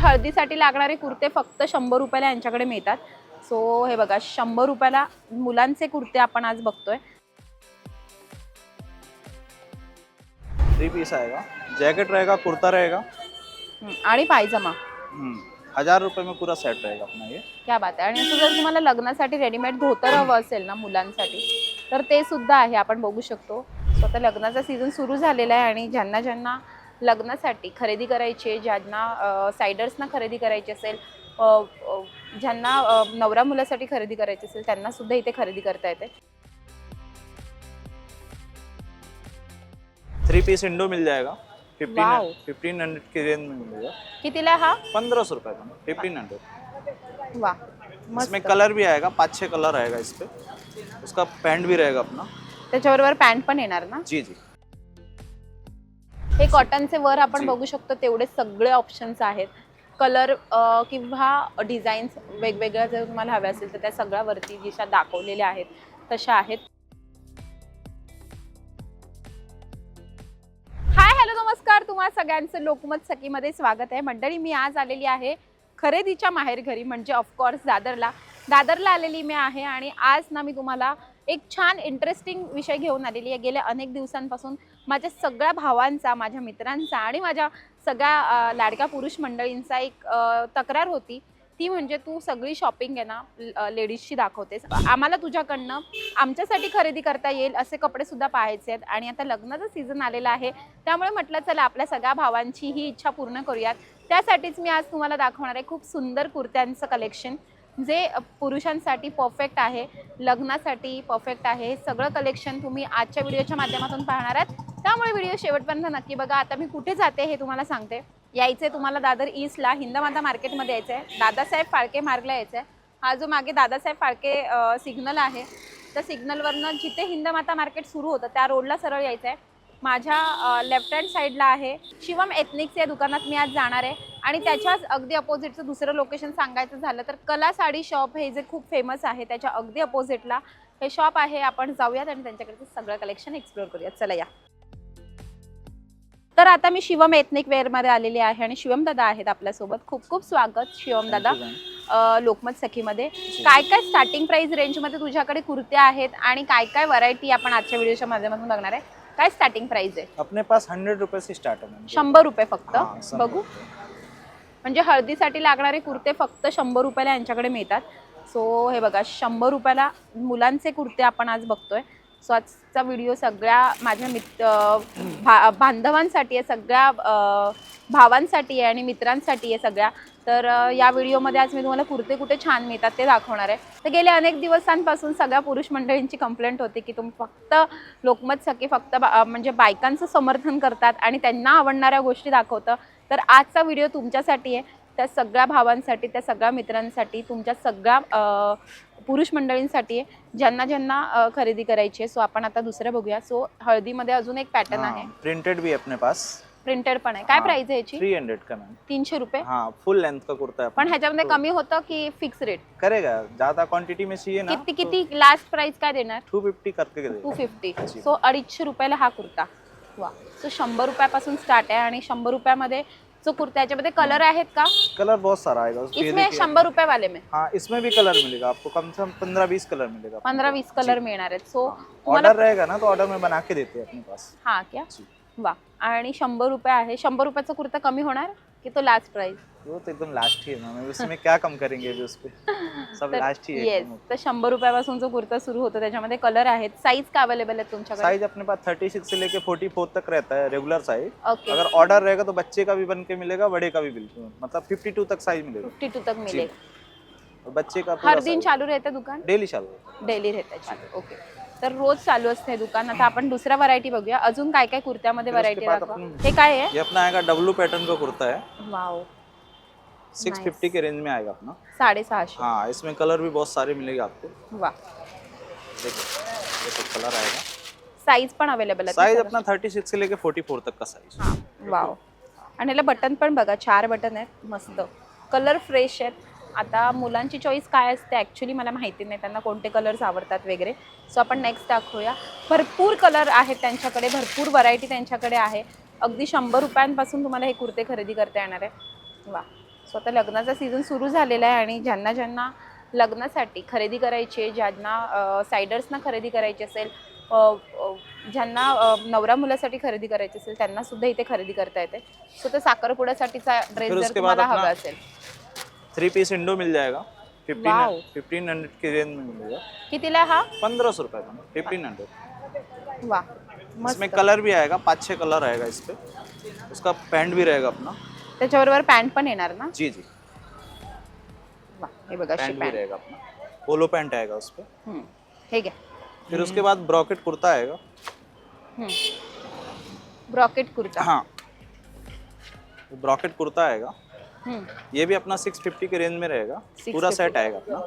हळदीसाठी लागणारे कुर्ते फक्त 100 रुपयाला यांच्याकडे मिळतात। सो हे बघा 100 रुपयाला मुलांचे कुर्ते आपण आज बघतोय। 3 पीस आएगा, जैकेट रहेगा, कुर्ता रहेगा आणि पायजमा। 1000 रुपये में पूरा सेट रहेगा अपना ये। क्या बात आहे। आणि जर तुम्हाला लग्नासाठी रेडीमेड धोतर हवं असेल ना मुलांसाठी तर ते सुद्धा आहे, आपण बघू शकतो। सो आता लग्नाचा सीझन सुरू झालेला आहे आणि ज्यांना लग्नासाठी खरेदी करायची, ज्यांना साइडर्सना खरेदी करायची असेल, ज्यांना नवरा मुलासाठी खरेदी करायची असेल त्यांना सुद्धा इथे खरेदी करता येते। 3 पीस इंडो मिल जाएगा 1500 की रेंज में मिलेगा। कितीला हा? 1500 रुपये का 1500। वाह, इसमें कलर भी आएगा, 5-6 कलर आएगा इस पे। उसका पैंट भी रहेगा अपना, त्याच्याबरोबर पॅन्ट पण येणार ना? जी जी। हे कॉटनचे वर आपण बघू शकतो तेवढे सगळे ऑप्शन्स आहेत। कलर किंवा डिझाईन्स वेगवेगळ्या जर तुम्हाला हव्या असेल तर त्या सगळ्या वरती जशा दाखवलेल्या आहेत तशा आहेत। हाय हॅलो नमस्कार, तुम्हाला सगळ्यांचं लोकमत सखीमध्ये स्वागत आहे। मंडळी, मी आज आलेली आहे खरेदीच्या माहेर घरी, म्हणजे ऑफकोर्स दादरला आलेली मी आहे। आणि आज ना मी तुम्हाला एक छान इंटरेस्टिंग विषय घेऊन आलेली आहे। गेल्या अनेक दिवसांपासून माझ्या सगळ्या भावांचा, माझ्या मित्रांचा आणि माझ्या सगळ्या लाडक्या पुरुष मंडळींचा एक तक्रार होती, ती म्हणजे तू सगळी शॉपिंग आहे ना लेडीजची दाखवतेस, आम्हाला तुझ्याकडनं आमच्यासाठी खरेदी करता येईल असे कपडे सुद्धा पाहायचे आहेत। आणि आता लग्नाचा सीझन आलेला आहे, त्यामुळे म्हटलं चला आपल्या सगळ्या भावांची ही इच्छा पूर्ण करूयात। त्यासाठीच मी आज तुम्हाला दाखवणार आहे खूप सुंदर कुर्त्यांचं कलेक्शन, जे पुरुषांसाठी परफेक्ट आहे, लग्नासाठी परफेक्ट आहे। हे सगळं कलेक्शन तुम्ही आजच्या व्हिडिओच्या माध्यमातून पाहणार आहात, त्यामुळे व्हिडिओ शेवटपर्यंत नक्की बघा। आता मी कुठे जाते हे तुम्हाला सांगते। यायचे तुम्हाला दादर ईस्टला हिंदमाता मार्केटमध्ये यायचं आहे, दादासाहेब फाळके मार्गला यायचं आहे। हा जो मागे दादासाहेब फाळके सिग्नल आहे, त्या सिग्नलवरनं जिथे हिंदमाता मार्केट सुरू होतं त्या रोडला सरळ यायचं आहे। माझ्या लेफ्ट हँड साईडला आहे शिवम एथनिक्स या दुकानात मी आज जाणार आहे। आणि त्याच्याच अगदी अपोजिटचं दुसरं लोकेशन सांगायचं झालं तर कला साडी शॉप, हे जे खूप फेमस आहे त्याच्या अगदी अपोजिटला हे शॉप आहे। आपण जाऊयात आणि त्यांच्याकडचं सगळं कलेक्शन एक्सप्लोर करूयात, चला या। तर आता मी शिवम एथनिक वेअरमध्ये आलेली आहे आणि शिवम दादा आहेत आपल्यासोबत। खूप खूप स्वागत शिवम दादा लोकमत सखीमध्ये। काय काय स्टार्टिंग प्राइस रेंजमध्ये तुझ्याकडे कुर्ते आहेत आणि काय काय व्हरायटी आपण आजच्या व्हिडिओच्या माध्यमातून बघणार आहे? काय स्टार्टिंग प्राइस आहे? अपने पास 100 रुपये से स्टार्ट है। 100 रुपये फक्त? बघू, म्हणजे हळदीसाठी लागणारे कुर्ते फक्त 100 रुपयाला यांच्याकडे मिळतात। सो हे बघा 100 रुपयाला मुलांचे कुर्ते आपण आज बघतोय। सो आजचा व्हिडिओ सगळ्या माझ्या बांधवांसाठी आहे, सगळ्या भावांसाठी आहे आणि मित्रांसाठी आहे सगळ्या। तर या व्हिडिओमध्ये आज मी तुम्हाला कुर्ते कुठे छान मिळतात ते दाखवणार आहे। तर गेल्या अनेक दिवसांपासून सगळ्या पुरुष मंडळींची कंप्लेंट होती की तुम्ही फक्त लोकमत सखी फक्त म्हणजे बायकांचं समर्थन करतात आणि त्यांना आवडणाऱ्या गोष्टी दाखवतं। तर आजचा व्हिडिओ तुमच्यासाठी आहे, त्या सगळ्या भावांसाठी, त्या सगळ्या मित्रांसाठी, तुमच्या सगळ्या पुरुष मंडळींसाठी आहे, ज्यांना खरेदी करायची आहे। सो आपण आता दुसरं बघूया। सो हळदीमध्ये अजून एक पॅटर्न आहे, प्रिंटेड भी अपने पास, प्रिंटेड पण आहे। काय प्राइस आहे याची? 300 का मैम। 300 रुपये? हाँ, फुल लेंथ का कुर्ता है। पण ह्याच्यामध्ये कमी होतं की फिक्स रेट करेगा, ज्यादा क्वांटिटी में चाहिए ना। किती लास्ट प्राइस काय देणार? 250 करके देगा। 250। सो 250 रुपयाला हा कुर्ता। वा, सो 100 रुपयापासून स्टार्ट आहे आणि 100 रुपयामध्ये जो कुर्ता, याच्यामध्ये कलर आहेत का? कलर बहुत सारा आएगा इसमें 100 रुपये वाले में। हाँ, इसमें भी कलर मिलेगा आपको, कम से कम 15-20 कलर मिलेगा। 15-20 कलर मिळणार आहेत। सो ऑर्डर रहेगा ना तो ऑर्डर में बना के देते हैं अपने पास। हाँ क्या? वा, आणि 100 रुपये आहे। 100 रुपयाचा कुर्ता कमी होणार की तो लास्ट प्राइस? वो तो एकदम लास्ट ही है ना, उसमें क्या कम करेंगे अभी उस पे, सब लास्ट ही है। येस, तर 100 रुपयापासून जो कुर्ता सुरू होतो त्याच्यामध्ये कलर आहेत। साइज का अवेलेबल है तुमच्याकडे? साइज अपने पास 36 से लेके 44 तक रहता है रेगुलर साइज। ओके। अगर ऑर्डर रहेगा तो बच्चे का भी बन के मिलेगा, बड़े का भी बिल्कुल, मतलब 52 तक साइज मिलेगा। 52 तक मिलेगा। और बच्चे का हर दिन चालू रहता दुकान? डेली चालू, डेली रहता चालू। ओके, तर रोज चालू असते दुकान। आता आपण दुसरा व्हरायटी बघूया, अजून काय काय कुर्त्यामध्ये व्हरायटी दाखवा। हे काय आहे? ये अपना आएगा डब्लू पैटर्न का कुर्ता है। वाओ, 650 के रेंज में आएगा अपना। 650। हाँ, इसमें कलर भी बहुत सारे मिलेगा आपको। वाह, देखो ये सब कलर आएगा। साइज पण अवेलेबल आहे? साइज अपना 36 से लेके 44 तक का साइज। हाँ, वाव। आणि याला बटन पण बघा, 4 बटन आहेत, मस्त कलर फ्रेश आहेत। आता मुलांची चॉईस काय असते ॲक्च्युली मला माहिती नाही, त्यांना कोणते कलर्स आवडतात वगैरे। सो आपण नेक्स्ट दाखवूया। भरपूर कलर आहेत त्यांच्याकडे, भरपूर व्हरायटी त्यांच्याकडे आहे। अगदी 100 रुपयांपासून तुम्हाला हे कुर्ते खरेदी करता येणार आहे। वा, सो आता लग्नाचा सीझन सुरू झालेला आहे आणि ज्यांना ज्यांना लग्नासाठी खरेदी करायची आहे, ज्यांना सायडर्सना खरेदी करायची असेल, ज्यांना नवरा मुलासाठी खरेदी करायची असेल त्यांना सुद्धा इथे खरेदी करता येते. सो तर साखरपुड्यासाठीचा ड्रेस जर तुम्हाला हवा असेल 3 पीस इंडो मिल जाएगा. वाव. 1500 की रेंज में मिलेगा. कितीला हा? 1500 रुपये का. 1500. वा इसमें मस्त. कलर भी आएगा, 5-6 कलर आएगा इस पे. उसका पैंट भी रहेगा अपना. त्याच्याबरोबर पॅन्ट पण येणार ना? जी जी. वा हे बघा अशी पैंट भी पॅन्ट. रहेगा अपना. पोलो पैंट आएगा उस पे. हे घ्या. फिर उसके बाद ब्रॉकेट कुर्ता आएगा. ब्रॉकेट कुर्ता. हाँ, ब्रॉकेट कुर्ता आएगा. हम्म. ये भी अपना 650 के रेंज में रहेगा. पूरा सेट आएगा अपना.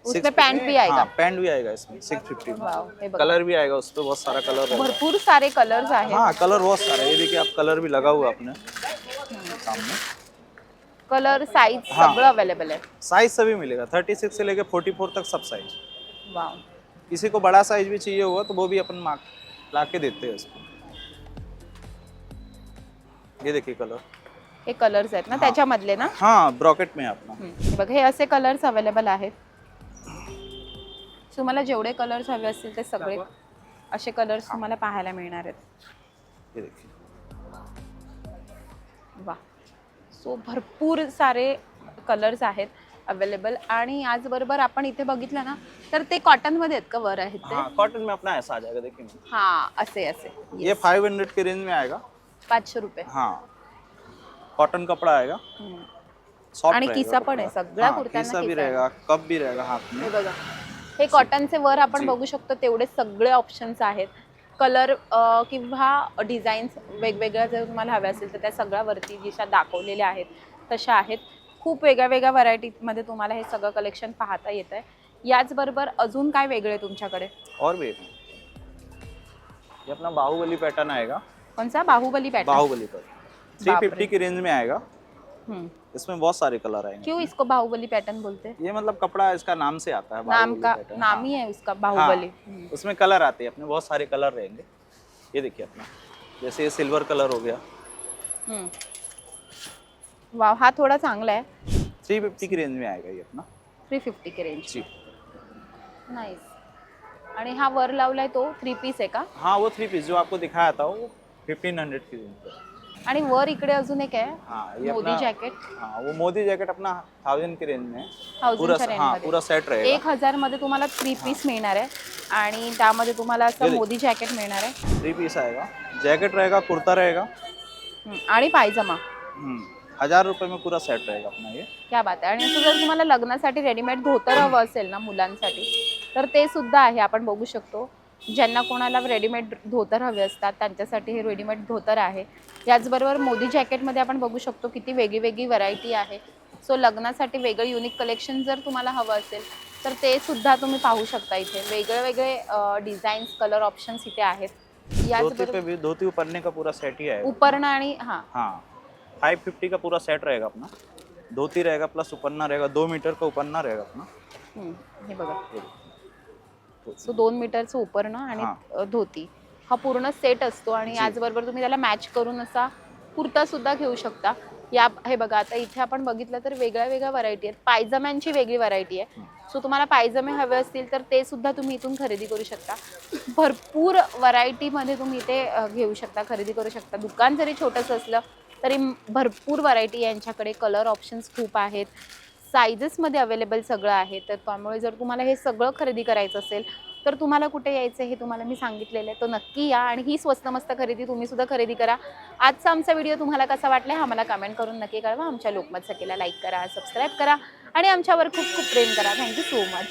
उसमें पैंट भी आएगा. हाँ, पैंट भी आएगा इसमें 650 में. वाव हे बघा. कलर भी आएगा उस पे, बहुत सारा कलर रहेगा. भरपूर सारे कलर्स आहेत. हाँ, कलर बहुत सारे. ये देखिए आप, कलर भी लगा हुआ है अपने सामने. कलर साइज हाँ. सगळं अवेलेबल आहे. साइज सभी मिलेगा, 36 से लेके 44 तक सब साइज. वाव किसी को बड़ा साइज भी चाहिए होगा तो वो भी अपन ला के देते हैं उसको. ये देखिए कलर. हे कलर्स आहेत ना त्याच्यामधले ना? हाँ, ब्रॉकेट में है अपना. हे बघा हे असे कलर्स अवेलेबल आहेत. तुम्हाला जेवढे कलर्स हवे असतील ते सगळे असे कलर्स तुम्हाला पाहायला मिळणार आहेत. ये देखिए. वा सो भरपूर सारे कलर्स आहेत अवेलेबल. आणि याचबरोबर आपण इथे बघितलं ना तर ते कॉटनमध्ये आहेत का वर आहेत ते? हाँ, कॉटन में अपना ऐसा आ जाएगा. देखिए हा असे असे. ये 500 के रेंज में आएगा. 500 रुपये. हाँ, कॉटन कपड़ा आएगा. सॉफ्ट आणि रहेगा किसा पण आहे कपड़ा. सगळ्या हाँ, कुर्त्यांना किसा भी किसा आहे. रहेगा, कप भी रहेगा हाथ में. हे बघा हे कॉटनचे वर आपण बघू शकतो तेवढे सगळे ऑप्शन्स आहेत. कलर किंवा डिझाईन्स वेगवेगळ्या जर तुम्हाला हव्या असेल तर त्या सगळ्यावरती जशा दाखवलेल्या आहेत तशा आहेत. खूप वेगळ्या वेगळ्या व्हरायटीमध्ये तुम्हाला हे सगळं कलेक्शन पाहता येत आहे. याचबरोबर अजून काय वेगळे आहे तुमच्याकडे? और भी एक. ये अपना बाहुबली पैटर्न आएगा. कोणचा? बाहुबली पॅटर्न. बाहुबली पैटर्न 350 की रेंज में आएगा. इसमें बहुत सारे कलर आएंगे. क्यों इसको बाहुबली पैटर्न बोलते हैं? ये मतलब कपड़ा इसका नाम से आता है. नाम बाहुबली का पैटर्न. नाम हाँ. ही है उसका बाहुबली. हाँ, उसमें कलर आते हैं अपने, बहुत सारे कलर रहेंगे. ये देखिए अपना, जैसे ये सिल्वर कलर हो गया. वाव हा थोडा चांगला आहे. 350 की रेंज में आएगा ये अपना. 350 के रेंज. जी. नाइस. आणि हा वर लावलाय तो 3 पीस आहे का? हाँ, वो 3 पीस जो आपको दिखाया था वो 1500 की रेंज पे. आणि वर इकडे अजून एक आहे हाँ, ये मोदी अपना. जॅकेट. हाँ, वो मोदी जैकेट अपना 1000 की रेंज में है. 1000 पूरा. च्या रेंज हाँ, मध्ये. पूरा सेट रहेगा. 1000 मध्ये तुम्हाला 3 पीस मिळणार आहे आणि त्यामध्ये तुम्हाला असं ये मोदी जॅकेट मिळणार आहे. 3 पीस आएगा. जैकेट रहेगा, कुर्ता रहेगा. आणि पायजमा. 1000 रुपये में पूरा सेट रहेगा अपना ये. क्या बात आहे. आणि असं जर तुम्हाला लग्नासाठी रेडीमेड धोतर हवं असेल ना मुलांसाठी तर ते सुद्धा आहे. आपण बघू शकतो ज्यांना कोणाला रेडीमेड धोतर हवे असतात त्यांच्यासाठी हे रेडीमेड धोतर आहे. याचबरोबर मोदी जॅकेटमध्ये आपण बघू शकतो किती वेगळी वेगळी व्हरायटी आहे. सो लग्नासाठी वेगळं युनिक कलेक्शन जर तुम्हाला हवं असेल तर ते सुद्धा तुम्ही पाहू शकता. इथे वेगळे वेगळे डिझाईन्स कलर ऑप्शन्स इथे आहेत. धोती पे भी, धोती उपरने का पूरा सेट ही आएगा. उपरणं आणि हाँ 550 का पूरा सेट रहेगा अपना. धोती रहेगा प्लस उपरना रहेगा. 2 मीटर का उपरना रहेगा अपना. हे बघा. सो 2 मीटरचं उपरणं आणि धोती हा पूर्ण सेट असतो. आणि याचबरोबर तुम्ही त्याला मॅच करून असा कुर्ता सुद्धा घेऊ शकता. या हे बघा आता इथे आपण बघितलं तर वेगळ्या वेगळ्या व्हरायटी आहेत. पायजम्यांची वेगळी व्हरायटी आहे. सो तुम्हाला पायजमे हवे असतील तर ते सुद्धा तुम्ही इथून खरेदी करू शकता. भरपूर व्हरायटीमध्ये तुम्ही इथे घेऊ शकता, खरेदी करू शकता. दुकान जरी छोटंसं असलं तरी भरपूर व्हरायटी यांच्याकडे. कलर ऑप्शन्स खूप आहेत. सायझेसमध्ये अवेलेबल सगळं आहे. तर त्यामुळे जर तुम्हाला हे सगळं खरेदी करायचं असेल तर तुम्हाला कुठे यायचं हे तुम्हाला मी सांगितलेलं आहे. तो नक्की या आणि ही स्वस्त मस्त खरेदी तुम्ही सुद्धा खरेदी करा. आजचा आमचा व्हिडिओ तुम्हाला कसा वाटला हा मला कमेंट करून नक्की कळवा. आमच्या लोकमत सखीला लाईक करा, सबस्क्राईब करा आणि आमच्यावर खूप खूप प्रेम करा. Thank you so much.